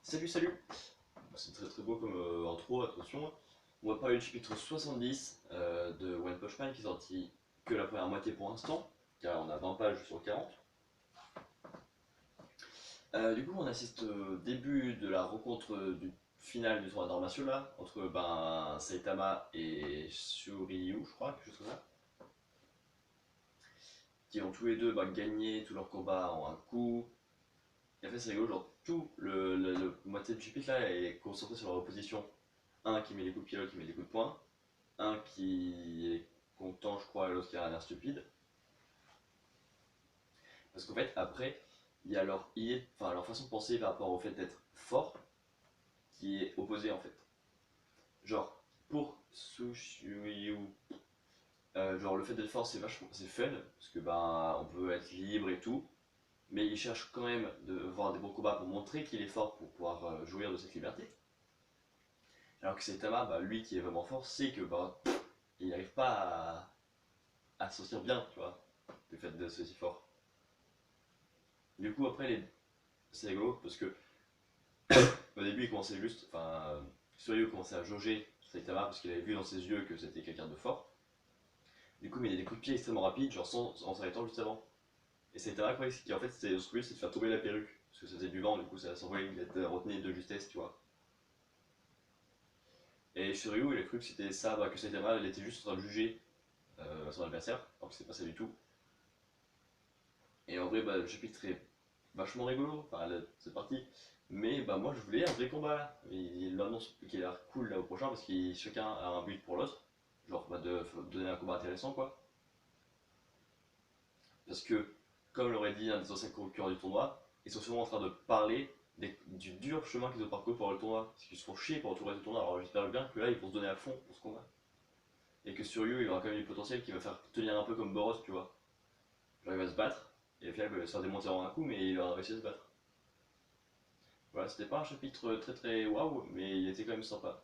Salut, salut! C'est très très beau comme intro, attention. On va parler du chapitre 70 de One Punch Man qui est sorti que la première moitié pour l'instant, car on a 20 pages sur 40. Du coup, on assiste au début de la rencontre du final du tournoi d'arts martiaux là, entre Saitama et Shuryu, je crois, quelque chose comme ça, qui ont tous les deux gagné tout leur combat en un coup. Et en fait, c'est rigolo, genre tout le moitié du chapitre là est concentré sur leur opposition. Un qui met des coups de pied, l'autre qui met des coups de poing. Un qui est content, je crois, et l'autre qui a un air stupide. Parce qu'en fait, après, il y a leur façon de penser par rapport au fait d'être fort qui est opposée en fait. Genre, pour Sushuyu, genre le fait d'être fort c'est vachement, c'est fun, parce que on peut être libre et tout, mais il cherche quand même de voir des bons combats pour montrer qu'il est fort pour pouvoir jouir de cette liberté. Alors que Saitama, lui qui est vraiment fort, sait que il n'arrive pas à se sentir bien, tu vois, du fait de ce si fort. Du coup, après, c'est rigolo parce que au début, il commençait juste. Suryu commençait à jauger Saitama parce qu'il avait vu dans ses yeux que c'était quelqu'un de fort. Du coup, il mettait des coups de pied extrêmement rapides, genre en s'arrêtant juste avant. Et Saitama, quoi, ce qui en fait, son but, c'est de faire tomber la perruque. Parce que ça faisait du vent, du coup, ça s'envoyait d'être retenu de justesse, tu vois. Et Shiryu, il a cru que c'était ça, que Saitama, il était juste en train de juger son adversaire, alors que c'est pas ça du tout. Et en vrai, le chapitre est vachement rigolo, c'est parti. Mais moi je voulais un vrai combat là. Il annonce qu'il a l'air cool là au prochain parce que chacun a un but pour l'autre. Genre de donner un combat intéressant quoi. Parce que, comme l'aurait dit un des anciens concurrents du tournoi, ils sont souvent en train de parler du dur chemin qu'ils ont parcouru pour le tournoi. Parce qu'ils se font chier pour tout le reste du tournoi. Alors j'espère bien que là ils vont se donner à fond pour ce combat. Et que Suryu il aura quand même du potentiel qui va faire tenir un peu comme Boros, tu vois. Genre il va se battre, et au final il va se faire démonter en un coup, mais il aura réussi à se battre. Voilà, c'était pas un chapitre très très waouh, mais il était quand même sympa.